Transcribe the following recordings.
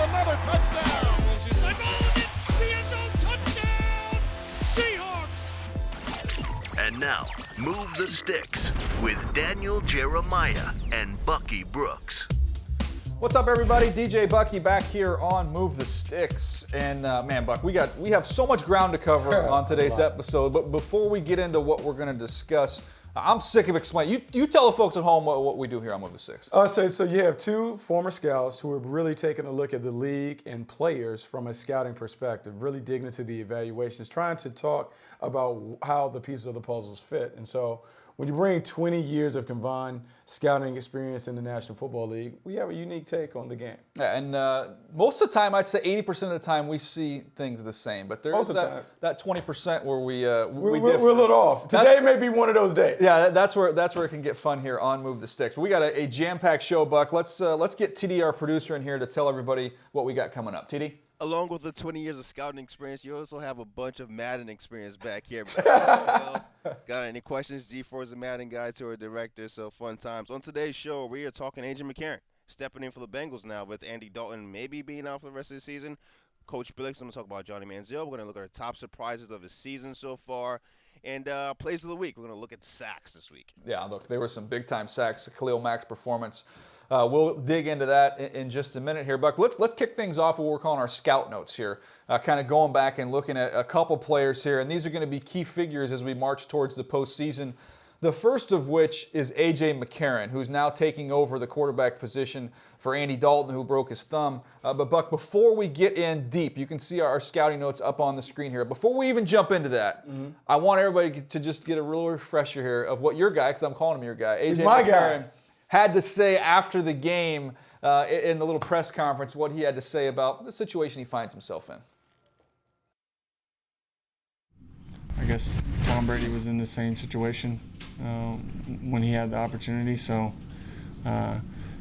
another touchdown. And now, Move the Sticks with Daniel Jeremiah and Bucky Brooks. What's up, everybody? DJ Bucky back here on Move the Sticks. And man, Buck, we have so much ground to cover on today's episode. But before we get into what we're going to discuss, I'm sick of explaining. You tell the folks at home what we do here on Move the Sticks. So you have two former scouts who are really taking a look at the league and players from a scouting perspective, really digging into the evaluations, trying to talk about how the pieces of the puzzles fit. And so when you bring 20 years of combined scouting experience in the National Football League, we have a unique take on the game. Yeah, and most of the time, I'd say 80% of the time, we see things the same. But there's that 20% where we're a little off. Today may be one of those days. Yeah, that's where it can get fun here on Move the Sticks. But we got a jam-packed show, Buck. Let's get TD, our producer, in here to tell everybody what we got coming up. TD? Along with the 20 years of scouting experience, you also have a bunch of Madden experience back here. Got any questions? G4 is a Madden guy to our director, so fun times. On today's show, we are talking A.J. McCarron, stepping in for the Bengals now with Andy Dalton maybe being out for the rest of the season. Coach Billick's going to talk about Johnny Manziel. We're going to look at our top surprises of the season so far. And plays of the week, we're going to look at sacks this week. Yeah, look, there were some big-time sacks. Khalil Mack's performance. We'll dig into that in just a minute here, Buck. Let's kick things off with what we're calling our scout notes here, kind of going back and looking at a couple players here, and these are going to be key figures as we march towards the postseason. The first of which is A.J. McCarron, who's now taking over the quarterback position for Andy Dalton, who broke his thumb. But Buck, before we get in deep, you can see our scouting notes up on the screen here. Before we even jump into that, I want everybody to just get a real refresher here of what your guy, because I'm calling him your guy, A.J. McCarron, had to say after the game in the little press conference, what he had to say about the situation he finds himself in. I guess Tom Brady was in the same situation when he had the opportunity, so I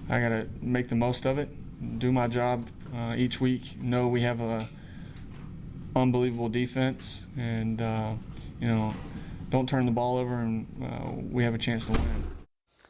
got to make the most of it, do my job each week, know we have a unbelievable defense, and don't turn the ball over, and we have a chance to win.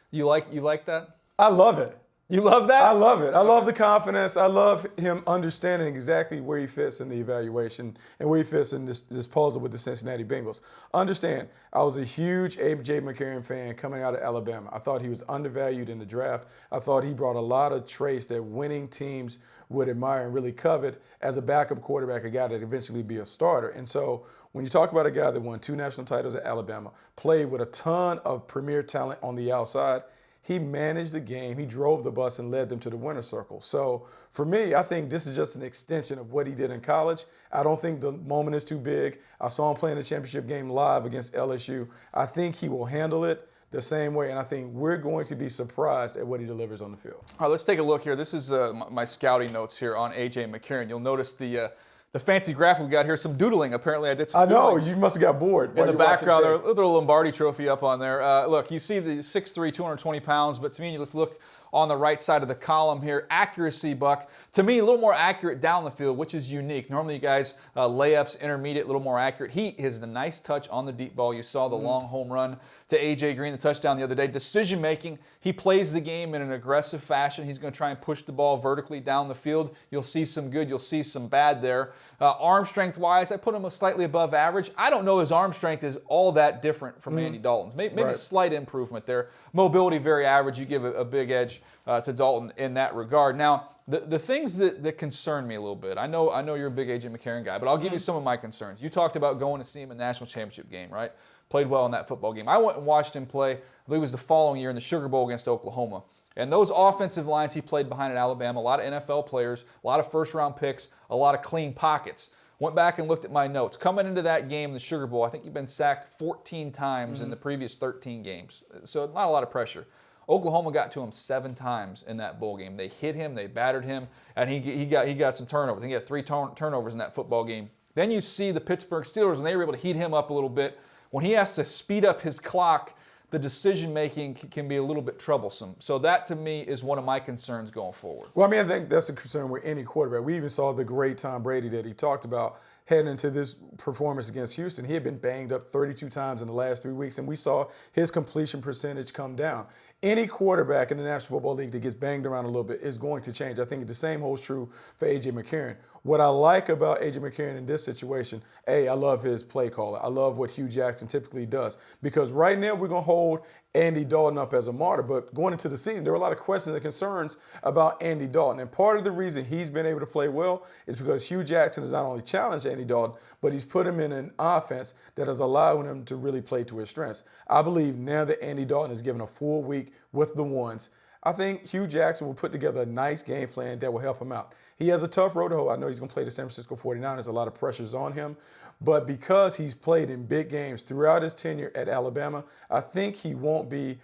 You like that? I love it. You love that? I love it. I love the confidence. I love him understanding exactly where he fits in the evaluation and where he fits in this puzzle with the Cincinnati Bengals. Understand, I was a huge A.J. McCarron fan coming out of Alabama. I thought he was undervalued in the draft. I thought he brought a lot of traits that winning teams would admire and really covet as a backup quarterback, a guy that eventually be a starter. And so when you talk about a guy that won 2 national titles at Alabama, played with a ton of premier talent on the outside, he managed the game, he drove the bus, and led them to the winner's circle. So for me, I think this is just an extension of what he did in college. I don't think the moment is too big. I saw him playing the championship game live against LSU. I think he will handle it the same way, and I think we're going to be surprised at what he delivers on the field. All right, let's take a look here. This is my scouting notes here on A.J. McCarron. You'll notice the fancy graphic we got here, some doodling. Apparently I did some doodling. I know, you must have got bored. In the background, there's a little Lombardi trophy up on there. Look, you see the 6'3", 220 pounds, but to me, let's look on the right side of the column here. Accuracy, Buck. To me, a little more accurate down the field, which is unique. Normally, you guys, layups, intermediate, a little more accurate. He has a nice touch on the deep ball. You saw the long home run to A.J. Green, the touchdown the other day. Decision-making, he plays the game in an aggressive fashion. He's going to try and push the ball vertically down the field. You'll see some good. You'll see some bad there. Arm strength-wise, I put him slightly above average. I don't know his arm strength is all that different from Andy Dalton's. Maybe a slight improvement there. Mobility, very average. You give a big edge to Dalton in that regard. Now, the things that concern me a little bit, I know you're a big A.J. McCarron guy, but I'll give you some of my concerns. You talked about going to see him in the national championship game, right? Played well in that football game. I went and watched him play, I believe it was the following year in the Sugar Bowl against Oklahoma. And those offensive lines he played behind at Alabama, a lot of NFL players, a lot of first-round picks, a lot of clean pockets. Went back and looked at my notes. Coming into that game, the Sugar Bowl, I think he'd been sacked 14 times in the previous 13 games. So not a lot of pressure. Oklahoma got to him 7 times in that bowl game. They hit him, they battered him, and he got some turnovers. He got 3 turnovers in that football game. Then you see the Pittsburgh Steelers, and they were able to heat him up a little bit. When he has to speed up his clock, the decision-making can be a little bit troublesome. So that, to me, is one of my concerns going forward. Well, I mean, I think that's a concern with any quarterback. We even saw the great Tom Brady that he talked about heading into this performance against Houston. He had been banged up 32 times in the last 3 weeks, and we saw his completion percentage come down. Any quarterback in the National Football League that gets banged around a little bit is going to change. I think the same holds true for A.J. McCarron. What I like about A.J. McCarron in this situation, I love his play caller. I love what Hugh Jackson typically does. Because right now we're going to hold Andy Dalton up as a martyr. But going into the season, there were a lot of questions and concerns about Andy Dalton. And part of the reason he's been able to play well is because Hugh Jackson has not only challenged Andy Dalton, but he's put him in an offense that is allowing him to really play to his strengths. I believe now that Andy Dalton is given a full week with the ones, I think Hugh Jackson will put together a nice game plan that will help him out. He has a tough road to hoe. I know he's going to play the San Francisco 49ers. A lot of pressure's on him. But because he's played in big games throughout his tenure at Alabama, I think he won't be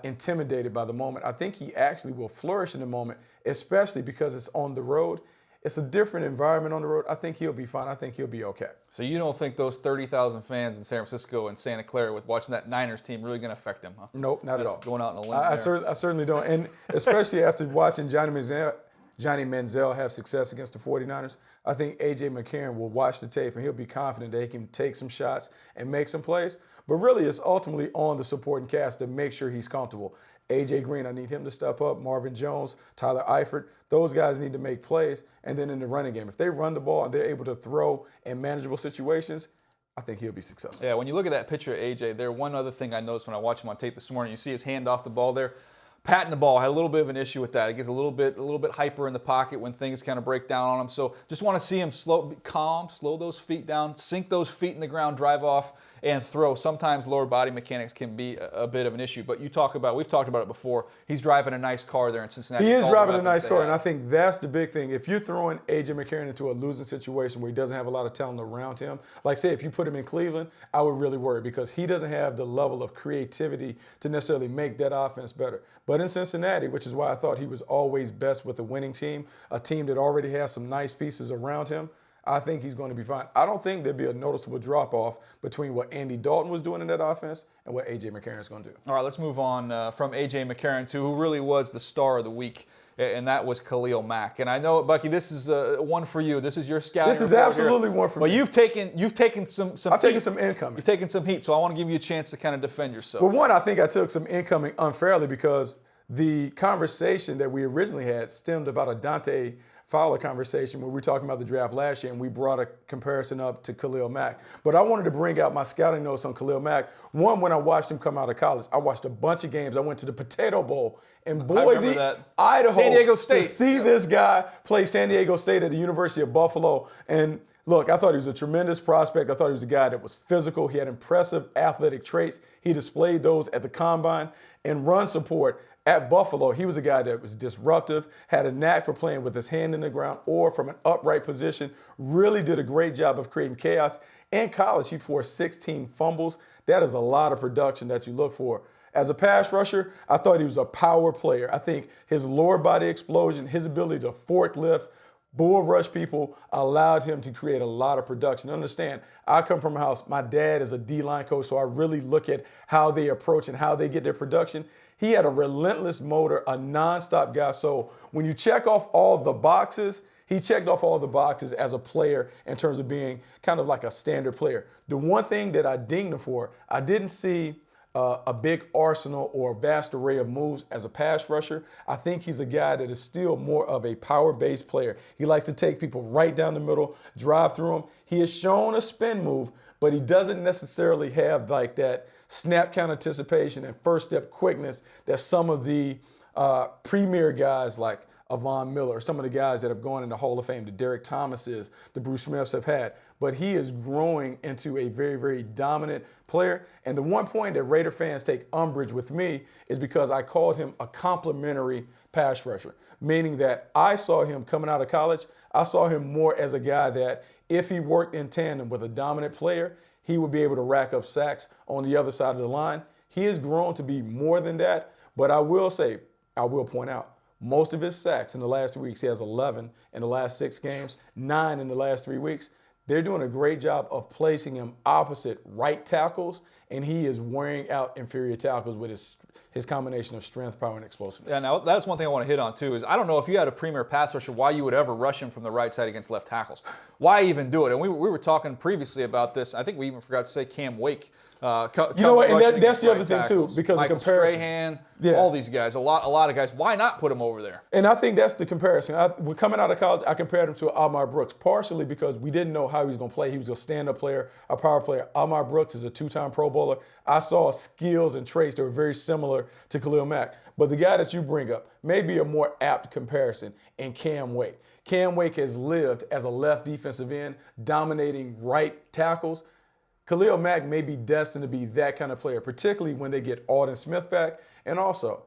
intimidated by the moment. I think he actually will flourish in the moment, especially because it's on the road. It's a different environment on the road. I think he'll be fine. I think he'll be okay. So you don't think those 30,000 fans in San Francisco and Santa Clara with watching that Niners team really going to affect him, huh? Nope, not at all. Going out on a limb I there. certainly don't. And especially after watching Johnny Manziel have success against the 49ers, I think A.J. McCarron will watch the tape and he'll be confident that he can take some shots and make some plays. But really, it's ultimately on the supporting cast to make sure he's comfortable. A.J. Green, I need him to step up. Marvin Jones, Tyler Eifert, those guys need to make plays. And then in the running game, if they run the ball and they're able to throw in manageable situations, I think he'll be successful. Yeah, when you look at that picture of A.J., there, one other thing I noticed when I watched him on tape this morning, you see his hand off the ball there. Patting the ball, had a little bit of an issue with that. He gets a little bit hyper in the pocket when things kind of break down on him. So just want to see him calm, slow those feet down, sink those feet in the ground, drive off, and throw. Sometimes lower body mechanics can be a bit of an issue. But we've talked about it before. He's driving a nice car there in Cincinnati. He is driving a nice car, and I think that's the big thing. If you're throwing A.J. McCarron into a losing situation where he doesn't have a lot of talent around him, like say if you put him in Cleveland, I would really worry because he doesn't have the level of creativity to necessarily make that offense better. But in Cincinnati, which is why I thought he was always best with a winning team, a team that already has some nice pieces around him, I think he's going to be fine. I don't think there'll be a noticeable drop-off between what Andy Dalton was doing in that offense and what A.J. McCarron is going to do. All right, let's move on from A.J. McCarron to who really was the star of the week, and that was Khalil Mack. And I know, Bucky, this is one for you. This is your scouting This is report absolutely here. one for well, me. you've taken some I've taken heat. some incoming. You've taken some heat, so I want to give you a chance to kind of defend yourself. Well, one, I think I took some incoming unfairly because the conversation that we originally had stemmed about a Dante Fowler conversation when we were talking about the draft last year, and we brought a comparison up to Khalil Mack. But I wanted to bring out my scouting notes on Khalil Mack. One, when I watched him come out of college, I watched a bunch of games. I went to the Potato Bowl in Boise, Idaho, San Diego State. to see this guy play San Diego State at the University of Buffalo. And look, I thought he was a tremendous prospect. I thought he was a guy that was physical. He had impressive athletic traits. He displayed those at the combine. And run support at Buffalo, he was a guy that was disruptive, had a knack for playing with his hand in the ground or from an upright position, really did a great job of creating chaos. In college, he forced 16 fumbles. That is a lot of production that you look for. As a pass rusher, I thought he was a power player. I think his lower body explosion, his ability to forklift, bull rush people allowed him to create a lot of production. Understand, I come from a house, my dad is a D-line coach, so I really look at how they approach and how they get their production. He had a relentless motor, a nonstop guy. So when you check off all the boxes, he checked off all the boxes as a player in terms of being kind of like a standard player. The one thing that I dinged him for, I didn't see a big arsenal or a vast array of moves as a pass rusher. I think he's a guy that is still more of a power-based player. He likes to take people right down the middle, drive through them. He has shown a spin move, but he doesn't necessarily have like that snap count anticipation and first step quickness that some of the premier guys like Von Miller, some of the guys that have gone into Hall of Fame, the Derek Thomases, the Bruce Smiths have had. But he is growing into a very, very dominant player. And the one point that Raider fans take umbrage with me is because I called him a complimentary pass rusher, meaning that I saw him coming out of college, I saw him more as a guy that if he worked in tandem with a dominant player, he would be able to rack up sacks on the other side of the line. He has grown to be more than that. But I will point out, most of his sacks in the last 3 weeks, he has 11 in the last 6 games, 9 in the last 3 weeks. They're doing a great job of placing him opposite right tackles, and he is wearing out inferior tackles with his his combination of strength, power, and explosiveness. Yeah, now that's one thing I want to hit on too. Is I don't know if you had a premier pass rusher, why you would ever rush him from the right side against left tackles. Why even do it? And we were talking previously about this. I think we even forgot to say Cam Wake. You know what? And that's the other thing too, because Michael of comparison. Strahan, Yeah. all these guys, a lot of guys. Why not put him over there? And I think that's the comparison. When coming out of college, I compared him to Ahmar Brooks, partially because we didn't know how he was going to play. He was a stand-up player, a power player. Ahmar Brooks is a 2-time Pro Bowler. I saw skills and traits that were very similar to Khalil Mack. But the guy that you bring up may be a more apt comparison in Cam Wake. Cam Wake has lived as a left defensive end, dominating right tackles. Khalil Mack may be destined to be that kind of player, particularly when they get Alden Smith back. And also,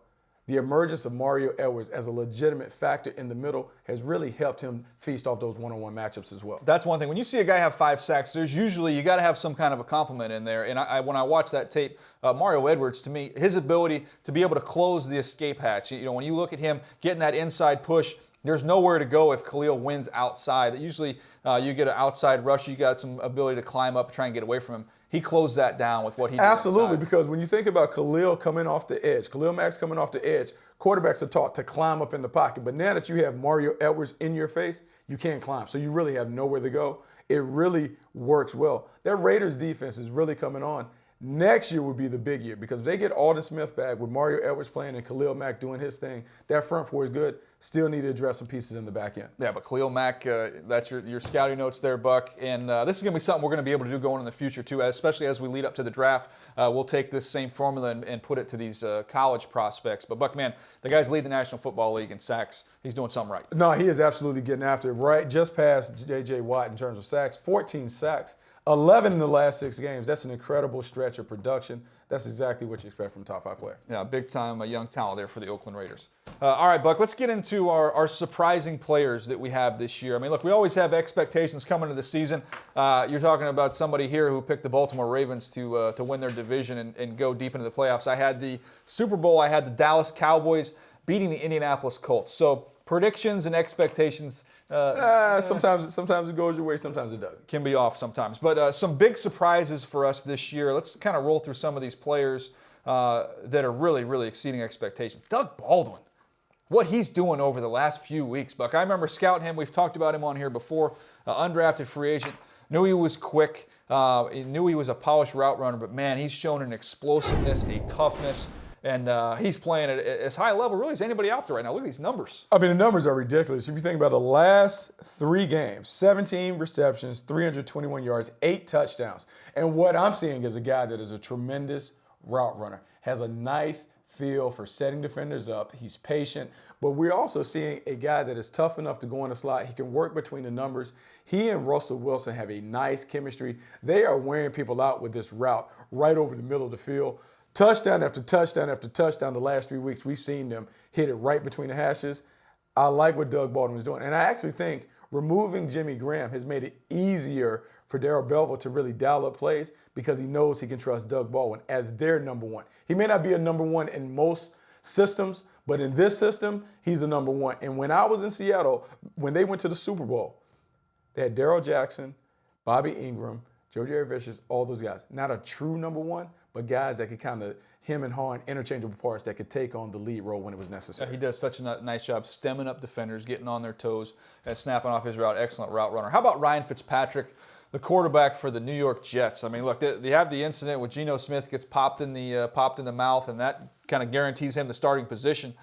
the emergence of Mario Edwards as a legitimate factor in the middle has really helped him feast off those one-on-one matchups as well. That's one thing. When you see a guy have 5 sacks, there's usually, you got to have some kind of a compliment in there. And when I watch that tape, Mario Edwards, to me, his ability to be able to close the escape hatch, you know, when you look at him getting that inside push, there's nowhere to go if Khalil wins outside. Usually you get an outside rush, you got some ability to climb up, try and get away from him. He closed that down with what he did Absolutely, inside. because when you think about Khalil coming off the edge, Khalil Mack's coming off the edge, quarterbacks are taught to climb up in the pocket. But now that you have Mario Edwards in your face, you can't climb. So you really have nowhere to go. It really works well. That Raiders defense is really coming on. Next year would be the big year because if they get Alden Smith back with Mario Edwards playing and Khalil Mack doing his thing, that front four is good. Still need to address some pieces in the back end. Yeah, but Khalil Mack, that's your scouting notes there, Buck. And this is going to be something we're going to be able to do going in the future, too, especially as we lead up to the draft. We'll take this same formula and put it to these college prospects. But, Buck, man, the guy's leading the National Football League in sacks. He's doing something right. No, he is absolutely getting after it. Right, just past J.J. Watt in terms of sacks, 14 sacks. 11 in the last 6 games. That's an incredible stretch of production. That's exactly what you expect from a top 5 player. Yeah, big time young talent there for the Oakland Raiders. All right, Buck, let's get into our surprising players that we have this year. I mean, look, we always have expectations coming into the season. You're talking about somebody here who picked the Baltimore Ravens to win their division and go deep into the playoffs. I had the Super Bowl. I had the Dallas Cowboys beating the Indianapolis Colts. So predictions and expectations Sometimes it goes your way, sometimes it doesn't. can be off sometimes. But some big surprises for us this year. Let's kind of roll through some of these players that are really, really exceeding expectations. Doug Baldwin, what he's doing over the last few weeks, Buck. I remember scouting him. We've talked about him on here before. Undrafted free agent. Knew he was quick. Knew he was a polished route runner. But, man, he's shown an explosiveness, a toughness. And he's playing at as high a level really as anybody out there right now. Look at these numbers. I mean, the numbers are ridiculous. If you think about the last 3 games, 17 receptions, 321 yards, 8 touchdowns. And what I'm seeing is a guy that is a tremendous route runner, has a nice feel for setting defenders up. He's patient. But we're also seeing a guy that is tough enough to go in the slot. He can work between the numbers. He and Russell Wilson have a nice chemistry. They are wearing people out with this route right over the middle of the field. Touchdown after touchdown after touchdown the last 3 weeks, we've seen them hit it right between the hashes. I like what Doug Baldwin is doing. And I actually think removing Jimmy Graham has made it easier for Darrell Belleville to really dial up plays because he knows he can trust Doug Baldwin as their number one. He may not be a number one in most systems, but in this system, he's a number one. And when I was in Seattle, when they went to the Super Bowl, they had Darrell Jackson, Bobby Ingram, Joe Vicious, all those guys. Not a true number one, but guys that could kind of him and Hahn, interchangeable parts that could take on the lead role when it was necessary. He does such a nice job stemming up defenders, getting on their toes, and snapping off his route. Excellent route runner. How about Ryan Fitzpatrick, the quarterback for the New York Jets? I mean, look, they have the incident where Geno Smith gets popped in the mouth, and that kind of guarantees him the starting position.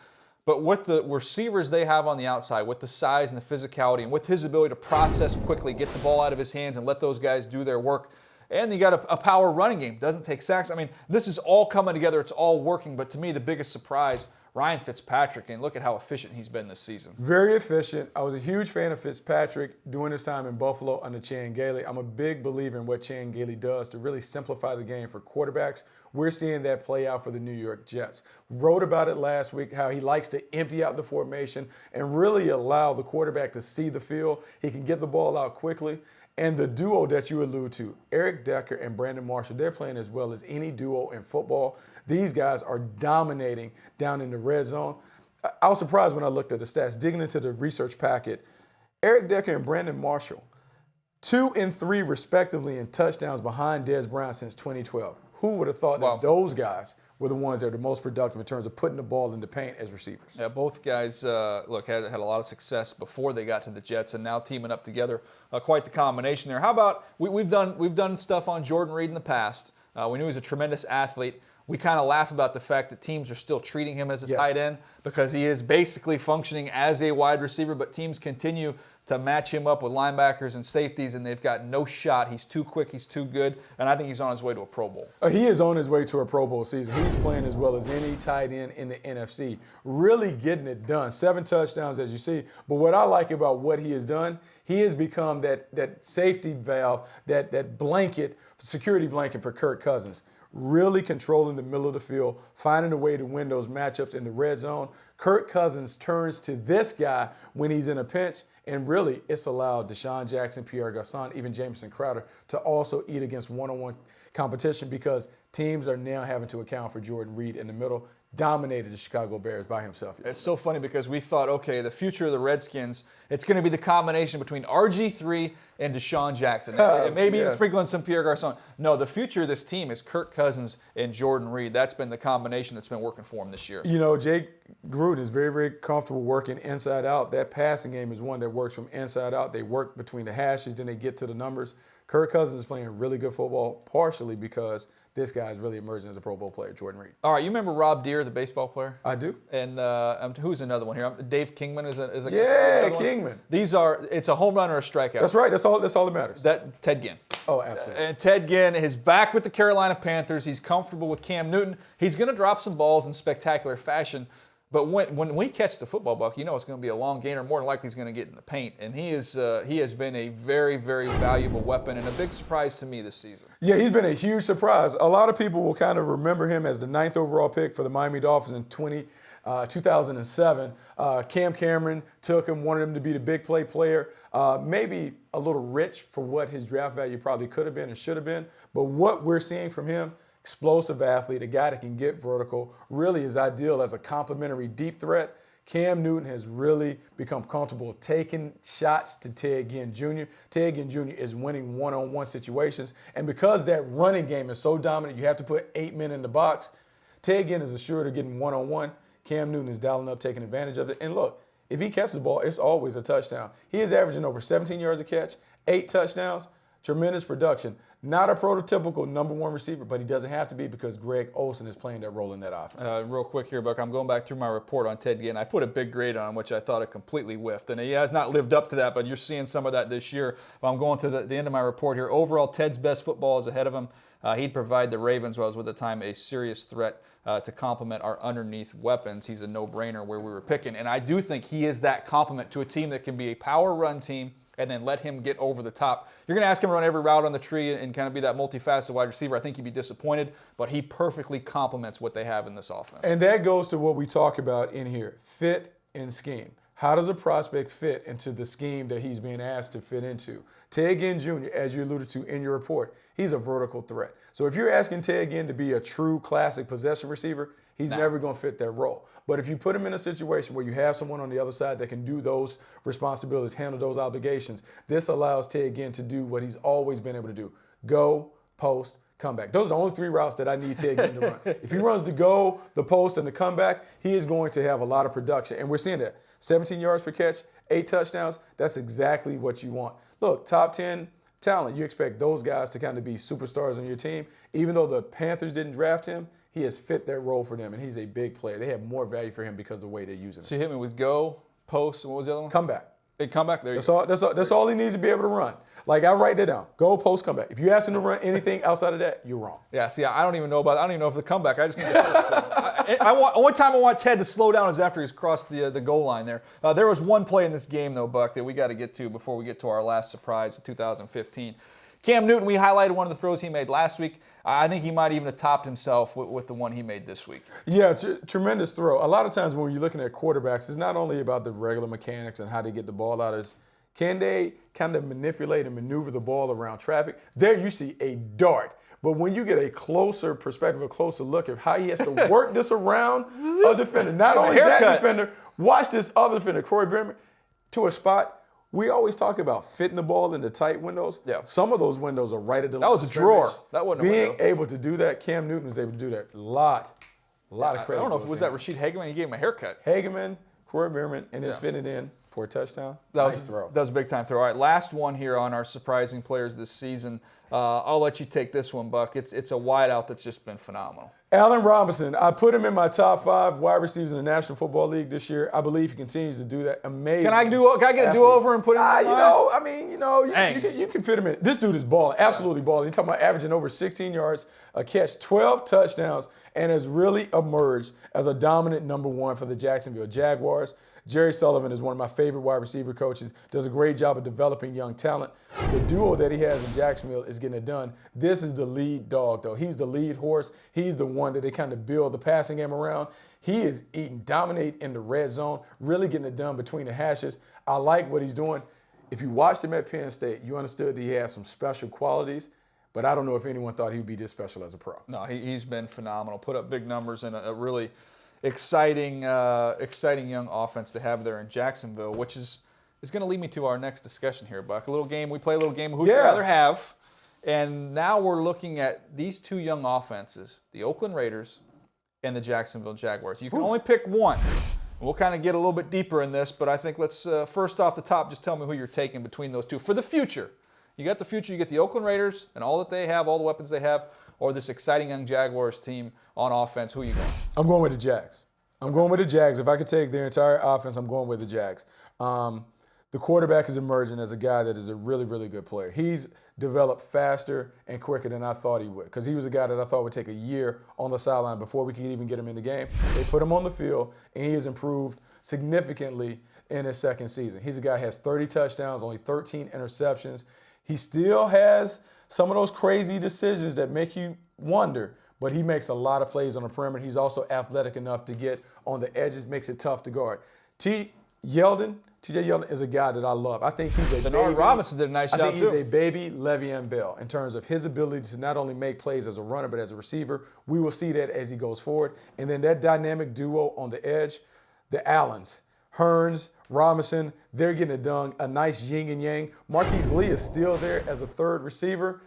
But with the receivers they have on the outside, with the size and the physicality, and with his ability to process quickly, get the ball out of his hands, and let those guys do their work, and you got a power running game. Doesn't take sacks. I mean, this is all coming together. It's all working. But to me, the biggest surprise, Ryan Fitzpatrick, and look at how efficient he's been this season. Very efficient. I was a huge fan of Fitzpatrick during his time in Buffalo under Chan Gailey. I'm a big believer in what Chan Gailey does to really simplify the game for quarterbacks. We're seeing that play out for the New York Jets. Wrote about it last week, how he likes to empty out the formation and really allow the quarterback to see the field. He can get the ball out quickly. And the duo that you allude to, Eric Decker and Brandon Marshall, they're playing as well as any duo in football. These guys are dominating down in the red zone. I was surprised when I looked at the stats, digging into the research packet. Eric Decker and Brandon Marshall, 2 and 3 respectively in touchdowns behind Dez Bryant since 2012. Who would have thought that those guys were the ones that are the most productive in terms of putting the ball in the paint as receivers? Yeah, both guys, had a lot of success before they got to the Jets, and now teaming up together, quite the combination there. How about we've done stuff on Jordan Reed in the past. We knew he was a tremendous athlete. We kind of laugh about the fact that teams are still treating him as a tight end because he is basically functioning as a wide receiver, but teams continue to match him up with linebackers and safeties, and they've got no shot. He's too quick, he's too good, and I think he's on his way to a Pro Bowl. He is on his way to a Pro Bowl season. He's playing as well as any tight end in the NFC, really getting it done. 7 touchdowns, as you see. But what I like about what he has done, he has become that safety valve, that blanket, security blanket for Kirk Cousins. Really controlling the middle of the field, finding a way to win those matchups in the red zone. Kirk Cousins turns to this guy when he's in a pinch, and really it's allowed Deshaun Jackson, Pierre Garçon, even Jamison Crowder to also eat against one-on-one competition because teams are now having to account for Jordan Reed in the middle. Dominated the Chicago Bears by himself. It's so funny because we thought, okay, the future of the Redskins, it's going to be the combination between RG3 and Deshaun Jackson. And maybe even sprinkling some Pierre Garçon. No, the future of this team is Kirk Cousins and Jordan Reed. That's been the combination that's been working for him this year. You know, Jake Gruden is very, very comfortable working inside out. That passing game is one that works from inside out. They work between the hashes, then they get to the numbers. Kirk Cousins is playing really good football, partially because this guy is really emerging as a Pro Bowl player, Jordan Reed. All right, you remember Rob Deere, the baseball player? I do. And who's another one here? Dave Kingman is a yeah, Kingman. It's a home run or a strikeout. That's right. That's all that matters. Ted Ginn. Oh, absolutely. And Ted Ginn is back with the Carolina Panthers. He's comfortable with Cam Newton. He's going to drop some balls in spectacular fashion. But when we catch the football, Buck, you know it's going to be a long gainer. More than likely he's going to get in the paint. And he has been a very, very valuable weapon and a big surprise to me this season. Yeah, he's been a huge surprise. A lot of people will kind of remember him as the 9th overall pick for the Miami Dolphins in 2007. Cam Cameron took him, wanted him to be the big play player. Maybe a little rich for what his draft value probably could have been and should have been. But what we're seeing from him, explosive athlete, a guy that can get vertical, really is ideal as a complementary deep threat. Cam Newton has really become comfortable taking shots to Ted Ginn Jr. Ted Ginn Jr. is winning one-on-one situations, and because that running game is so dominant, you have to put 8 men in the box. Ted Ginn is assured of getting one-on-one. Cam Newton is dialing up, taking advantage of it. And look, if he catches the ball, it's always a touchdown. He is averaging over 17 yards a catch, 8 touchdowns, tremendous production. Not a prototypical number 1 receiver, but he doesn't have to be because Greg Olsen is playing that role in that offense. Real quick here, Buck, I'm going back through my report on Ted Ginn. I put a big grade on him, which I thought it completely whiffed. And he has not lived up to that, but you're seeing some of that this year. I'm going to the end of my report here. Overall, Ted's best football is ahead of him. He'd provide the Ravens, what was at the time a serious threat to complement our underneath weapons. He's a no-brainer where we were picking. And I do think he is that complement to a team that can be a power run team and then let him get over the top. You're going to ask him to run every route on the tree and kind of be that multifaceted wide receiver. I think he'd be disappointed, but he perfectly complements what they have in this offense. And that goes to what we talk about in here, fit and scheme. How does a prospect fit into the scheme that he's being asked to fit into? Ted Ginn Jr., as you alluded to in your report, he's a vertical threat. So if you're asking Ted Ginn to be a true classic possession receiver, he's never going to fit that role. But if you put him in a situation where you have someone on the other side that can do those responsibilities, handle those obligations, this allows Ted Ginn to do what he's always been able to do. Go, post, comeback. Those are the only 3 routes that I need Ted Ginn to run. If he runs the go, the post, and the comeback, he is going to have a lot of production. And we're seeing that. 17 yards per catch, 8 touchdowns, that's exactly what you want. Look, top 10 talent, you expect those guys to kind of be superstars on your team. Even though the Panthers didn't draft him, he has fit that role for them, and he's a big player. They have more value for him because of the way they're using him. So you hit me with go, post, and what was the other one? Comeback. Comeback, there you go. That's all he needs to be able to run. Like, I write that down. Go, post, comeback. If you ask him to run anything outside of that, you're wrong. Yeah, see, I don't even know about it. I don't even know if the comeback. I just need to post. Only time I want Ted to slow down is after he's crossed the goal line there. There was one play in this game, though, Buck, that we got to get to before we get to our last surprise of 2015. Cam Newton, we highlighted one of the throws he made last week. I think he might even have topped himself with the one he made this week. Yeah, tremendous throw. A lot of times when you're looking at quarterbacks, it's not only about the regular mechanics and how they get the ball out. Can they kind of manipulate and maneuver the ball around traffic? There you see a dart. But when you get a closer perspective, a closer look at how he has to work this around a defender, not only that defender, watch this other defender, Corey Bremer, to a spot We always talk about fitting the ball into tight windows. Yeah. Some of those windows are right at the That was a drawer. That wasn't a Being window. able to do that, Cam Newton was able to do that. A lot of credit. I don't know if goes it was to that him. Rashid Hageman. He gave him a haircut. Hageman, Corey Bierman, and then Yeah. fitting it in for a touchdown. That Nice was throw. That was a big time throw. All right, last one here on our surprising players this season. I'll let you take this one, Buck. It's a wideout that's just been phenomenal. Allen Robinson, I put him in my top 5 wide receivers in the National Football League this year. I believe he continues to do that. Amazing. Can I get a do-over and put him in? You can fit him in. This dude is balling, absolutely balling. You're talking about averaging over 16 yards, a catch, 12 touchdowns, and has really emerged as a dominant number 1 for the Jacksonville Jaguars. Jerry Sullivan is one of my favorite wide receiver coaches, does a great job of developing young talent. The duo that he has in Jacksonville is getting it done. This is the lead dog, though. He's the lead horse. He's the one that they kind of build the passing game around. He is dominating in the red zone, really getting it done between the hashes. I like what he's doing. If you watched him at Penn State, you understood that he has some special qualities, but I don't know if anyone thought he would be this special as a pro. No, he's been phenomenal. Put up big numbers and a really exciting young offense to have there in Jacksonville, which is going to lead me to our next discussion here, Buck. A little game. We play a little game. Who would you rather have? And now we're looking at these two young offenses, the Oakland Raiders and the Jacksonville Jaguars. You can only pick one. We'll kind of get a little bit deeper in this, but I think let's first off the top, just tell me who you're taking between those two for the future. You got the future. You get the Oakland Raiders and all that they have, all the weapons they have, or this exciting young Jaguars team on offense. Who are you going? I'm going with the Jags. I'm going with the Jags. If I could take their entire offense, I'm going with the Jags. The quarterback is emerging as a guy that is a really, really good player. He's developed faster and quicker than I thought he would, because he was a guy that I thought would take a year on the sideline before we could even get him in the game. They put him on the field, and he has improved significantly in his second season. He's a guy who has 30 touchdowns, only 13 interceptions. He still has some of those crazy decisions that make you wonder, but he makes a lot of plays on the perimeter. He's also athletic enough to get on the edges, makes it tough to guard. TJ Yeldon is a guy that I love. I think he's a Bernard Robinson did a nice job, I think too. he's a baby Le'Veon Bell in terms of his ability to not only make plays as a runner, but as a receiver. We will see that as he goes forward. And then that dynamic duo on the edge, the Allens, Hearns, Robinson, they're getting it done. A nice yin and yang. Marquise Lee is still there as a third receiver.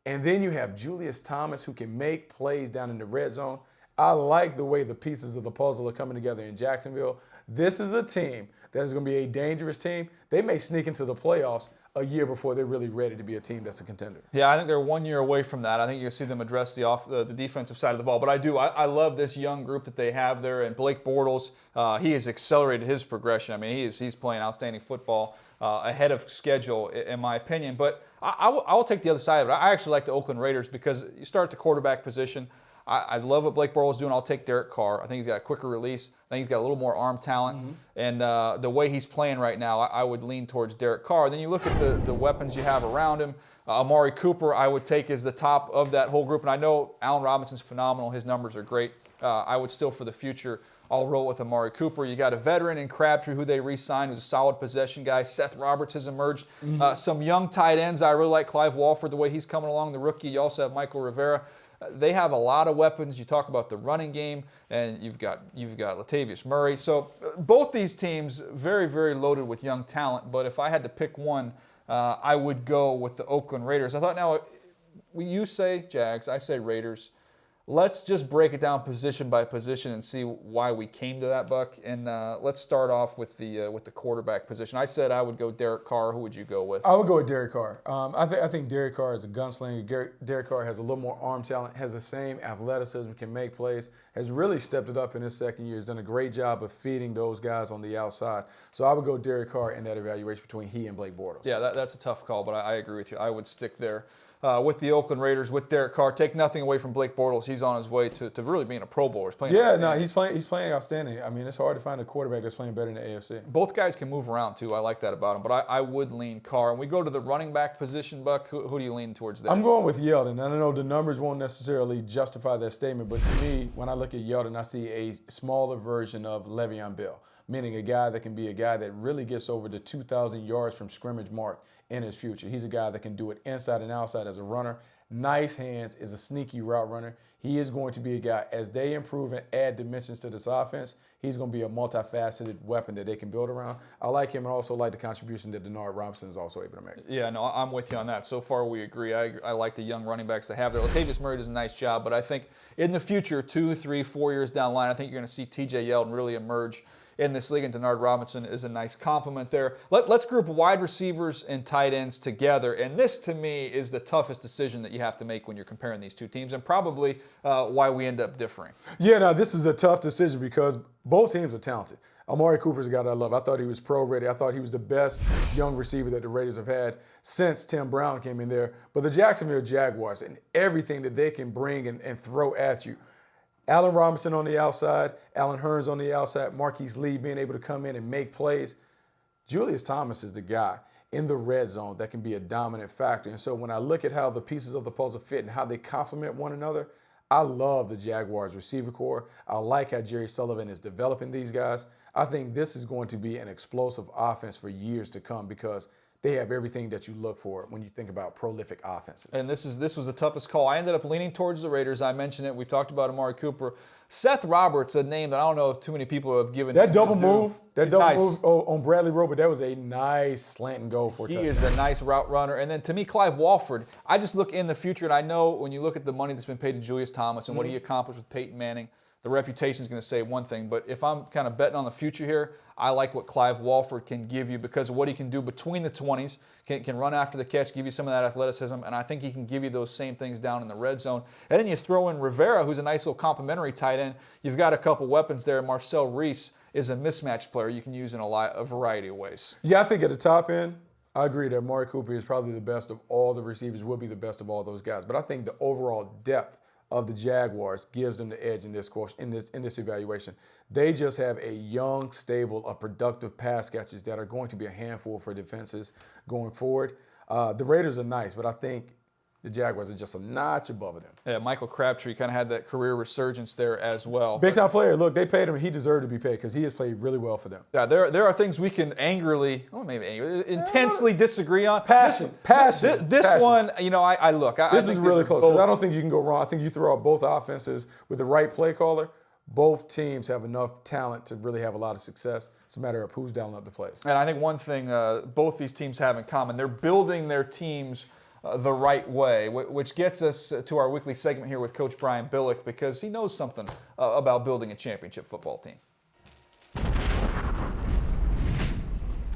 And then you have Julius Thomas, who can make plays down in the red zone. I like the way the pieces of the puzzle are coming together in Jacksonville. This is a team that is going to be a dangerous team. They may sneak into the playoffs a year before they're really ready to be a team that's a contender. Yeah, I think they're 1 year away from that. I think you'll see them address the defensive side of the ball. But I love this young group that they have there. And Blake Bortles, he has accelerated his progression. I mean, he's playing outstanding football ahead of schedule, in my opinion. But I will take the other side of it. I actually like the Oakland Raiders because you start at the quarterback position. I love what Blake Bortles is doing. I'll take Derek Carr. I think he's got a quicker release. I think he's got a little more arm talent. Mm-hmm. And the way he's playing right now, I would lean towards Derek Carr. Then you look at the weapons you have around him. Amari Cooper, I would take as the top of that whole group. And I know Allen Robinson's phenomenal. His numbers are great. I would still, for the future, I'll roll with Amari Cooper. You got a veteran in Crabtree who they re-signed, who's a solid possession guy. Seth Roberts has emerged. Mm-hmm. Some young tight ends. I really like Clive Walford, the way he's coming along, the rookie. You also have Michael Rivera. They have a lot of weapons. You talk about the running game, and you've got Latavius Murray. So both these teams very, very loaded with young talent. But if I had to pick one, I would go with the Oakland Raiders. I thought, now, you say Jags, I say Raiders. Let's just break it down position by position and see why we came to that, Buck. And let's start off with the quarterback position. I said I would go Derek Carr. Who would you go with? I would go with Derek Carr. I think Derek Carr is a gunslinger. Derek Carr has a little more arm talent, has the same athleticism, can make plays, has really stepped it up in his second year. He's done a great job of feeding those guys on the outside. So I would go Derek Carr in that evaluation between he and Blake Bortles. Yeah, that's a tough call, but I agree with you. I would stick there. With the Oakland Raiders, with Derek Carr. Take nothing away from Blake Bortles. He's on his way to really being a Pro Bowler. He's playing he's playing outstanding. I mean, it's hard to find a quarterback that's playing better in the AFC. Both guys can move around, too. I like that about him. But I would lean Carr. And we go to the running back position, Buck. Who do you lean towards there? I'm going with Yeldon. And I know the numbers won't necessarily justify that statement, but to me, when I look at Yeldon, I see a smaller version of Le'Veon Bell, meaning a guy that can be a guy that really gets over the 2,000 yards from scrimmage mark in his future. He's a guy that can do it inside and outside as a runner. nice hands, is a sneaky route runner. He is going to be a guy, as they improve and add dimensions to this offense, he's going to be a multifaceted weapon that they can build around. I like him and also like the contribution that Denard Robinson is also able to make. Yeah, no, I'm with you on that. So far, we agree. I like the young running backs they have there. Latavius Murray does a nice job, but I think in the future, 2, 3, 4 years down the line, I think you're going to see T.J. Yeldon really emerge in this league, and Denard Robinson is a nice compliment there. Let's group wide receivers and tight ends together, and this, to me, is the toughest decision that you have to make when you're comparing these two teams, and probably why we end up differing. Yeah, now this is a tough decision because both teams are talented. Amari Cooper's a guy that I love. I thought he was pro-ready. I thought he was the best young receiver that the Raiders have had since Tim Brown came in there. But the Jacksonville Jaguars and everything that they can bring and throw at you, Allen Robinson on the outside, Allen Hurns on the outside, Marquise Lee being able to come in and make plays. Julius Thomas is the guy in the red zone that can be a dominant factor. And so when I look at how the pieces of the puzzle fit and how they complement one another, I love the Jaguars receiver core. I like how Jerry Sullivan is developing these guys. I think this is going to be an explosive offense for years to come because they have everything that you look for when you think about prolific offenses. And this was the toughest call. I ended up leaning towards the Raiders. I mentioned it. We talked about Amari Cooper. Seth Roberts, a name that I don't know if too many people have given that him double his move. due. That He's double nice. move on Bradley Rowe, but that was a nice slant and go for a He touchdown. is a nice route runner. And then to me, Clive Walford, I just look in the future, and I know when you look at the money that's been paid to Julius Thomas and what he accomplished with Peyton Manning, the reputation is going to say one thing. But if I'm kind of betting on the future here, I like what Clive Walford can give you because of what he can do between the 20s, can run after the catch, give you some of that athleticism, and I think he can give you those same things down in the red zone. And then you throw in Rivera, who's a nice little complimentary tight end. You've got a couple weapons there. Marcel Reese is a mismatch player you can use in a variety of ways. Yeah, I think at the top end, I agree that Amari Cooper is probably the best of all the receivers, will be the best of all those guys. But I think the overall depth of the Jaguars gives them the edge in this evaluation. They just have a young stable of productive pass catchers that are going to be a handful for defenses going forward. The Raiders are nice, but I think the Jaguars are just a notch above them. Yeah, Michael Crabtree kind of had that career resurgence there as well. Big-time player. Look, they paid him. He deserved to be paid because he has played really well for them. Yeah, there are things we can intensely disagree on. Passion. This one, I look. This is really close because I don't think you can go wrong. I think you throw out both offenses with the right play caller. Both teams have enough talent to really have a lot of success. It's a matter of who's dialing up the plays. And I think one thing both these teams have in common, they're building their teams the right way, which gets us to our weekly segment here with Coach Brian Billick because he knows something about building a championship football team.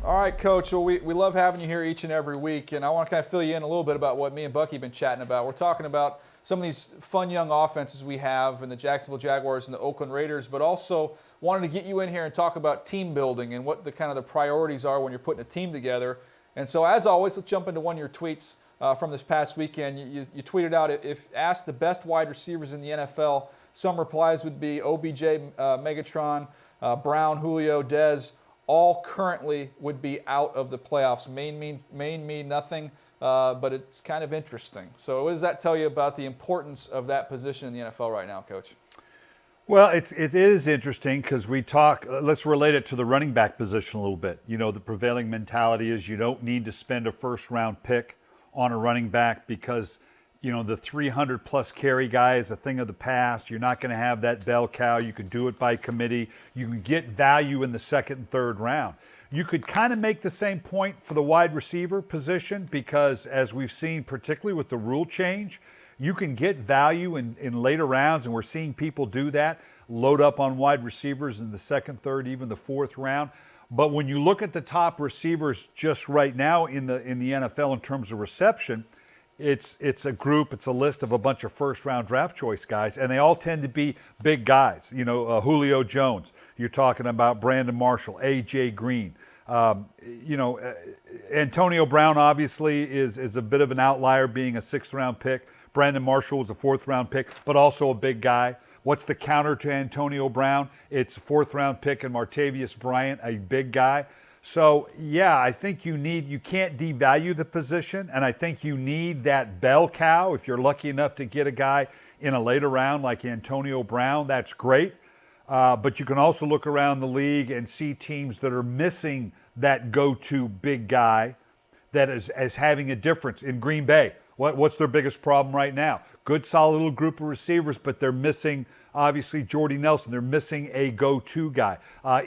All right, Coach, well, we love having you here each and every week, and I want to kind of fill you in a little bit about what me and Bucky have been chatting about. We're talking about some of these fun young offenses we have in the Jacksonville Jaguars and the Oakland Raiders, but also wanted to get you in here and talk about team building and what the kind of the priorities are when you're putting a team together. And so, as always, let's jump into one of your tweets from this past weekend. You tweeted out, if asked the best wide receivers in the NFL, some replies would be OBJ, Megatron, Brown, Julio, Dez, all currently would be out of the playoffs. May mean nothing, but it's kind of interesting. So what does that tell you about the importance of that position in the NFL right now, Coach? Well, it is interesting because we talk, let's relate it to the running back position a little bit. The prevailing mentality is you don't need to spend a first-round pick on a running back because, the 300-plus carry guy is a thing of the past. You're not going to have that bell cow. You can do it by committee. You can get value in the second and third round. You could kind of make the same point for the wide receiver position because, as we've seen, particularly with the rule change, you can get value in later rounds, and we're seeing people do that, load up on wide receivers in the second, third, even the fourth round. But when you look at the top receivers just right now in the NFL in terms of reception, it's a list of a bunch of first-round draft choice guys, and they all tend to be big guys. Julio Jones, you're talking about Brandon Marshall, A.J. Green. Antonio Brown obviously is a bit of an outlier being a sixth-round pick. Brandon Marshall was a fourth-round pick, but also a big guy. What's the counter to Antonio Brown? It's a fourth-round pick and Martavius Bryant, a big guy. So, yeah, I think you can't devalue the position, and I think you need that bell cow. If you're lucky enough to get a guy in a later round like Antonio Brown, that's great. But you can also look around the league and see teams that are missing that go-to big guy that is having a difference. In Green Bay, What's their biggest problem right now? Good, solid little group of receivers, but they're missing, obviously, Jordy Nelson. They're missing a go-to guy.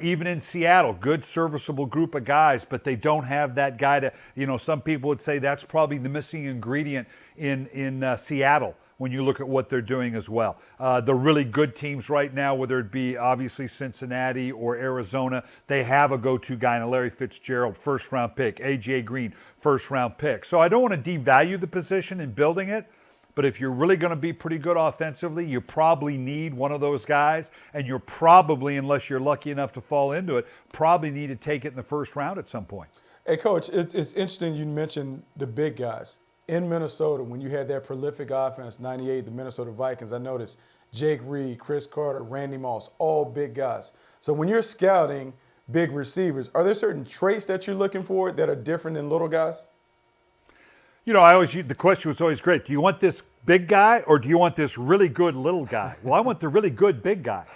Even in Seattle, good, serviceable group of guys, but they don't have that guy to, some people would say that's probably the missing ingredient in Seattle when you look at what they're doing as well. The really good teams right now, whether it be obviously Cincinnati or Arizona, they have a go-to guy in Larry Fitzgerald, first-round pick, A.J. Green, first-round pick. So I don't want to devalue the position in building it, but if you're really going to be pretty good offensively, you probably need one of those guys, and you're probably, unless you're lucky enough to fall into it, probably need to take it in the first round at some point. Hey, Coach, it's interesting you mentioned the big guys. In Minnesota, when you had that prolific offense, 98, the Minnesota Vikings, I noticed Jake Reed, Chris Carter, Randy Moss, all big guys. So when you're scouting big receivers, are there certain traits that you're looking for that are different than little guys? The question was always great. Do you want this big guy or do you want this really good little guy? Well, I want the really good big guy.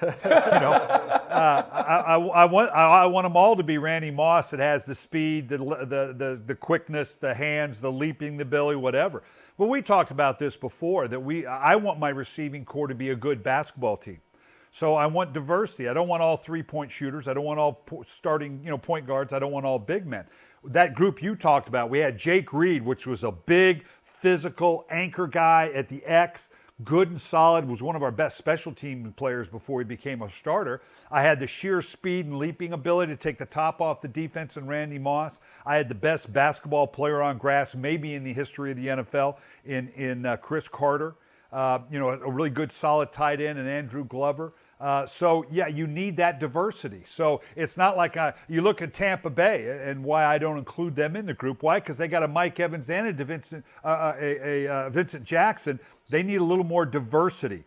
I want them all to be Randy Moss that has the speed, the quickness, the hands, the leaping, the belly, whatever. But we talked about this before, that I want my receiving core to be a good basketball team. So I want diversity. I don't want all three-point shooters. I don't want all starting, point guards. I don't want all big men. That group you talked about, we had Jake Reed, which was a big, physical anchor guy at the X, good and solid, was one of our best special team players before he became a starter. I had the sheer speed and leaping ability to take the top off the defense in Randy Moss. I had the best basketball player on grass, maybe in the history of the NFL, in Chris Carter. A really good, solid tight end in Andrew Glover. You need that diversity. So it's not like you look at Tampa Bay and why I don't include them in the group. Why? Because they got a Mike Evans and a Vincent Jackson. They need a little more diversity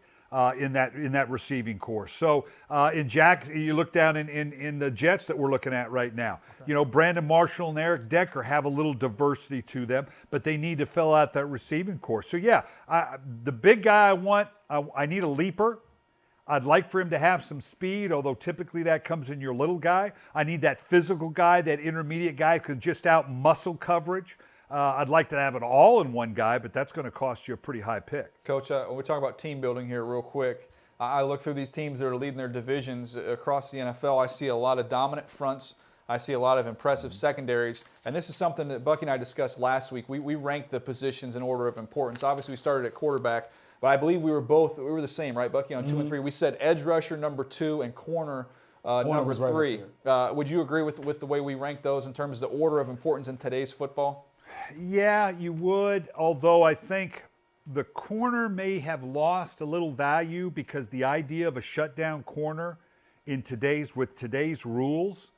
in that receiving core. So you look down in the Jets that we're looking at right now. Okay. Brandon Marshall and Eric Decker have a little diversity to them, but they need to fill out that receiving core. So the big guy I want, I need a leaper. I'd like for him to have some speed, although typically that comes in your little guy. I need that physical guy, that intermediate guy who can just out-muscle coverage. I'd like to have it all in one guy, but that's going to cost you a pretty high pick. Coach, when we talk about team building here real quick, I look through these teams that are leading their divisions across the NFL. I see a lot of dominant fronts. I see a lot of impressive secondaries. And this is something that Bucky and I discussed last week. We ranked the positions in order of importance. Obviously, we started at quarterback. But I believe we were the same, right, Bucky, on 2 and 3. We said edge rusher number 2 and corner number 3. Would you agree with the way we ranked those in terms of the order of importance in today's football? Yeah, you would, although I think the corner may have lost a little value because the idea of a shutdown corner with today's rules.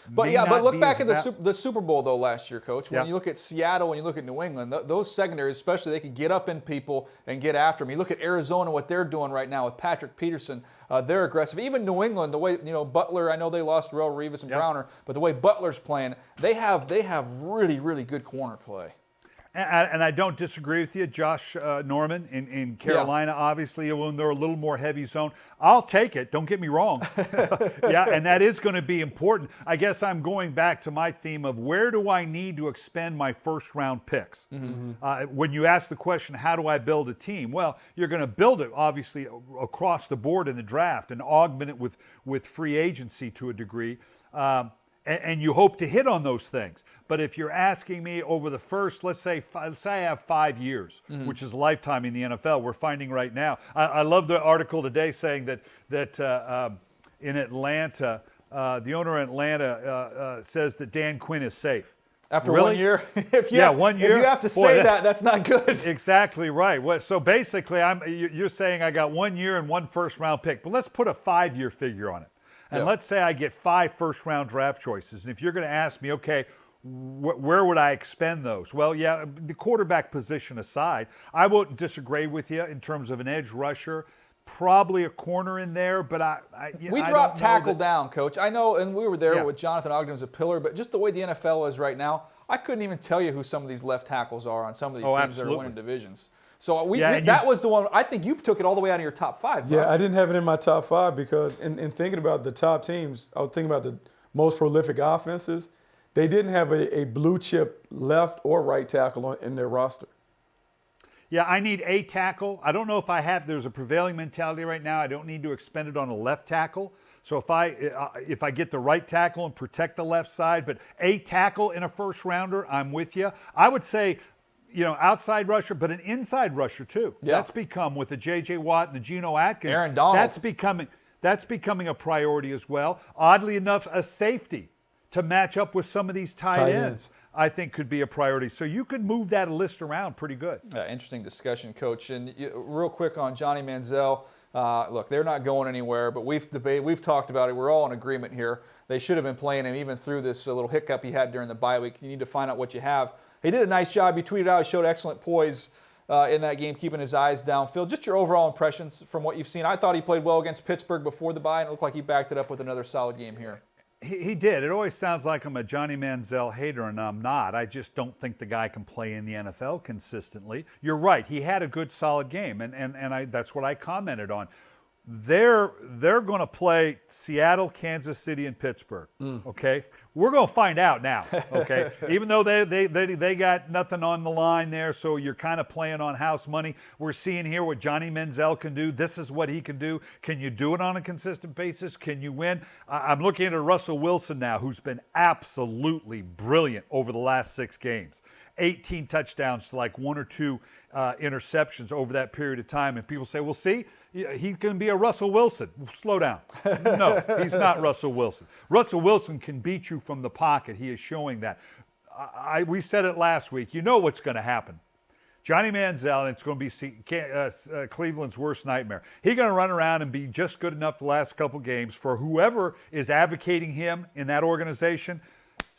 But look back at the Super Bowl, though, last year, Coach. When you look at Seattle, when you look at New England, those secondaries, especially, they could get up in people and get after them. You look at Arizona, what they're doing right now with Patrick Peterson. They're aggressive. Even New England, the way, Butler, I know they lost Darrelle Revis and Browner, but the way Butler's playing, they have really, really good corner play. And I don't disagree with you, Josh Norman in Carolina, obviously, when they're a little more heavy zone. I'll take it. Don't get me wrong. And that is going to be important. I guess I'm going back to my theme of where do I need to expend my first-round picks? Mm-hmm. When you ask the question, how do I build a team? Well, you're going to build it, obviously, across the board in the draft and augment it with free agency to a degree. And you hope to hit on those things. But if you're asking me over the first, let's say I have 5 years, which is a lifetime in the NFL, we're finding right now. I love the article today saying that in Atlanta, the owner in Atlanta says that Dan Quinn is safe. After really? 1 year? 1 year. If you have to say that's not good. Exactly right. So basically, you're saying I got 1 year and 1 first-round pick. But let's put a 5-year figure on it. And let's say I get 5 first-round draft choices. And if you're going to ask me, okay, where would I expend those? Well, the quarterback position aside, I wouldn't disagree with you in terms of an edge rusher. Probably a corner in there, but we dropped tackle down, Coach. I know, and we were there with Jonathan Ogden as a pillar, but just the way the NFL is right now, I couldn't even tell you who some of these left tackles are on some of these teams that are winning divisions. So that was the one. I think you took it all the way out of your top 5. Yeah, I didn't have it in my top 5 because in thinking about the top teams, I was thinking about the most prolific offenses. They didn't have a blue chip left or right tackle in their roster. Yeah, I need a tackle. I don't know if there's a prevailing mentality right now. I don't need to expend it on a left tackle. So if I get the right tackle and protect the left side, but a tackle in a first rounder, I'm with you. I would say, outside rusher, but an inside rusher too. Yeah. That's become, with the J.J. Watt and the Geno Atkins, Aaron Donald. That's becoming a priority as well. Oddly enough, a safety to match up with some of these tight ends, I think could be a priority. So you could move that list around pretty good. Interesting discussion, Coach. And real quick on Johnny Manziel. Look, they're not going anywhere, but we've talked about it. We're all in agreement here. They should have been playing him even through this little hiccup he had during the bye week. You need to find out what you have. He did a nice job. He tweeted out, he showed excellent poise in that game, keeping his eyes downfield. Just your overall impressions from what you've seen. I thought he played well against Pittsburgh before the bye, and it looked like he backed it up with another solid game here. He did. It always sounds like I'm a Johnny Manziel hater, and I'm not. I just don't think the guy can play in the NFL consistently. You're right. He had a good, solid game, and that's what I commented on. They're going to play Seattle, Kansas City, and Pittsburgh. Okay, we're going to find out now. Okay, even though they got nothing on the line there, so you're kind of playing on house money. We're seeing here what Johnny Manziel can do. This is what he can do. Can you do it on a consistent basis? Can you win? I'm looking at Russell Wilson now, who's been absolutely brilliant over the last 6 games. 18 touchdowns to like 1 or 2 interceptions over that period of time. And people say, well, see, he's going to be a Russell Wilson. Slow down. No, he's not Russell Wilson. Russell Wilson can beat you from the pocket. He is showing that. We said it last week. You know what's going to happen. Johnny Manziel, and it's going to be Cleveland's worst nightmare. He's going to run around and be just good enough the last couple games for whoever is advocating him in that organization.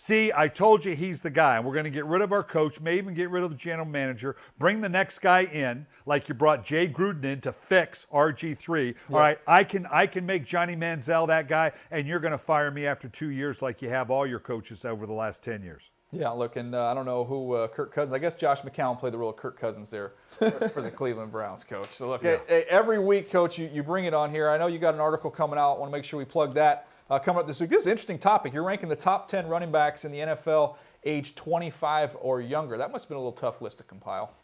See, I told you he's the guy. We're going to get rid of our coach, may even get rid of the general manager, bring the next guy in, like you brought Jay Gruden in to fix RG3. Yep. All right, I can make Johnny Manziel that guy, and you're going to fire me after 2 years like you have all your coaches over the last 10 years. Yeah, look, and I don't know who Kirk Cousins. I guess Josh McCown played the role of Kirk Cousins there for the Cleveland Browns, Coach. So, look, every week, Coach, you bring it on here. I know you got an article coming out. I want to make sure we plug that. Coming up this week. This is an interesting topic. You're ranking the top 10 running backs in the NFL age 25 or younger. That must have been a little tough list to compile.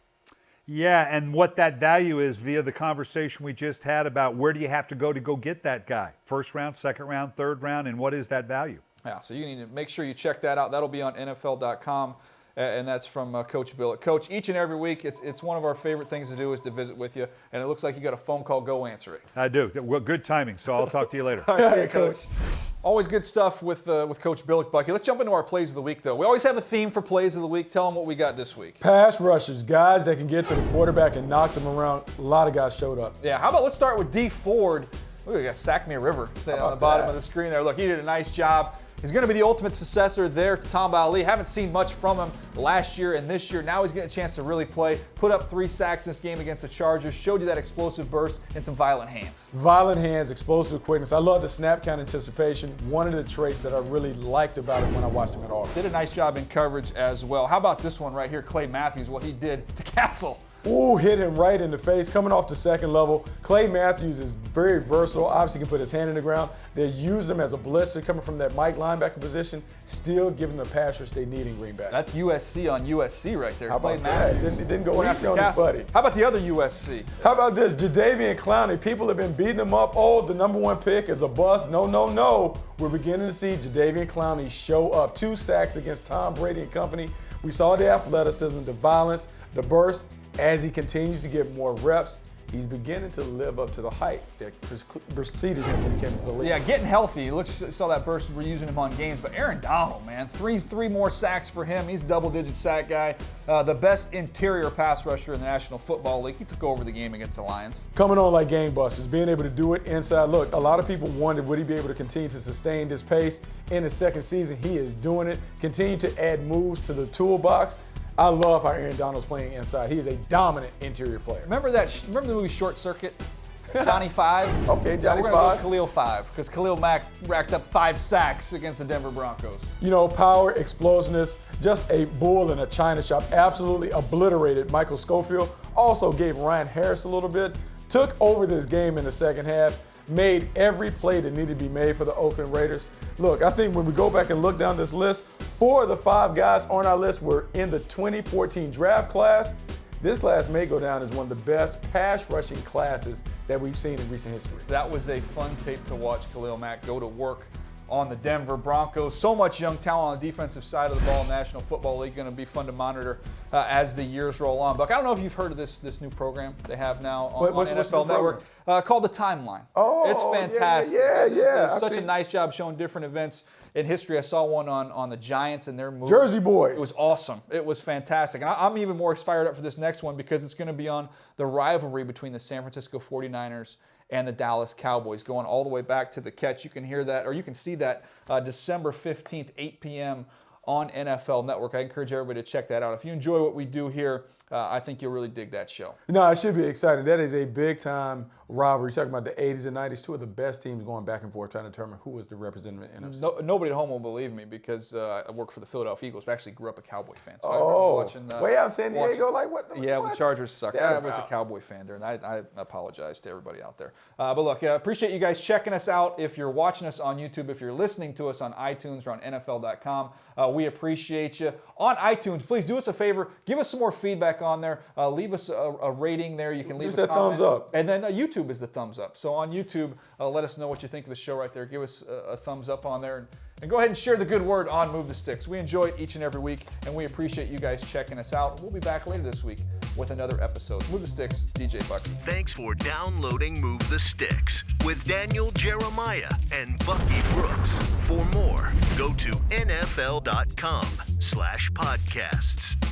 Yeah, and what that value is via the conversation we just had about where do you have to go get that guy? First round, second round, third round, and what is that value? Yeah, so you need to make sure you check that out. That'll be on NFL.com. And that's from Coach Billick. Coach, each and every week, it's one of our favorite things to do is to visit with you. And it looks like you got a phone call. Go answer it. I do. Well, good timing, so I'll talk to you later. All right, see you, Coach. Always good stuff with Coach Billick, Bucky. Let's jump into our plays of the week, though. We always have a theme for plays of the week. Tell them what we got this week. Pass rushers, guys that can get to the quarterback and knock them around. A lot of guys showed up. Yeah, how about let's start with D. Ford. Look, we got Sack Me a River on the bottom of the screen there. Look, he did a nice job. He's going to be the ultimate successor there to Tom Ali. Haven't seen much from him last year and this year. Now he's getting a chance to really play. Put up 3 sacks in this game against the Chargers. Showed you that explosive burst and some violent hands. Violent hands, explosive quickness. I love the snap count anticipation. One of the traits that I really liked about him when I watched him at Auburn. Did a nice job in coverage as well. How about this one right here, Clay Matthews, what he did to Castle. Ooh, hit him right in the face. Coming off the second level, Clay Matthews is very versatile. Obviously, can put his hand in the ground. They use him as a blitzer coming from that Mike linebacker position, still giving the pass rush they need in Green Bay. That's USC on USC right there. How about that? Didn't go easy on his buddy. How about the other USC? How about this? Jadeveon Clowney. People have been beating him up. Oh, the number 1 pick is a bust. No, no, no. We're beginning to see Jadeveon Clowney show up. 2 sacks against Tom Brady and company. We saw the athleticism, the violence, the burst. As he continues to get more reps, he's beginning to live up to the hype that preceded him when he came into the league. Yeah, getting healthy. Saw that burst. We're using him on games. But Aaron Donald, man, three more sacks for him. He's a double-digit sack guy. The best interior pass rusher in the National Football League. He took over the game against the Lions. Coming on like gangbusters, being able to do it inside. Look, a lot of people wondered would he be able to continue to sustain this pace in his second season. He is doing it. Continue to add moves to the toolbox. I love how Aaron Donald's playing inside. He is a dominant interior player. Remember the movie Short Circuit? Johnny 5? Okay, Johnny 5. We're going to go Khalil 5 because Khalil Mack racked up 5 sacks against the Denver Broncos. You know, power, explosiveness, just a bull in a china shop. Absolutely obliterated Michael Schofield. Also gave Ryan Harris a little bit. Took over this game in the second half. Made every play that needed to be made for the Oakland Raiders. Look, I think when we go back and look down this list, 4 of the 5 guys on our list were in the 2014 draft class. this class may go down as one of the best pass rushing classes that we've seen in recent history. That was a fun tape to watch Khalil Mack go to work on the Denver Broncos. So much young talent on the defensive side of the ball. National Football League going to be fun to monitor as the years roll on. Buck, I don't know if you've heard of this new program they have now on NFL Network called The Timeline. Oh, it's fantastic. Yeah. It's such a nice job showing different events in history. I saw one on the Giants and their move. Jersey Boys. It was awesome. It was fantastic. And I'm even more fired up for this next one because it's going to be on the rivalry between the San Francisco 49ers and the Dallas Cowboys, going all the way back to the catch. You can hear that, or you can see that December 15th, 8 p.m. on NFL Network. I encourage everybody to check that out. If you enjoy what we do here, I think you'll really dig that show. No, it should be exciting. That is a big-time rivalry. Talking about the 80s and 90s, two of the best teams going back and forth trying to determine who was the representative in NFC. Nobody at home will believe me because I work for the Philadelphia Eagles, but I actually grew up a Cowboy fan. So I remember watching, way out in San Diego? Like what? Yeah, what? the Chargers suck. I was a Cowboy fan there, and I apologize to everybody out there. But look, appreciate you guys checking us out. If you're watching us on YouTube, if you're listening to us on iTunes or on NFL.com, we appreciate you. On iTunes, please do us a favor. Give us some more feedback on there. Leave us a rating there. You can leave a comment. Thumbs up. And then YouTube is the thumbs up. So on YouTube, let us know what you think of the show right there. Give us a thumbs up on there. And go ahead and share the good word on Move the Sticks. We enjoy it each and every week, and we appreciate you guys checking us out. We'll be back later this week with another episode. Move the Sticks, DJ Bucky. Thanks for downloading Move the Sticks with Daniel Jeremiah and Bucky Brooks. For more, go to NFL.com/podcasts.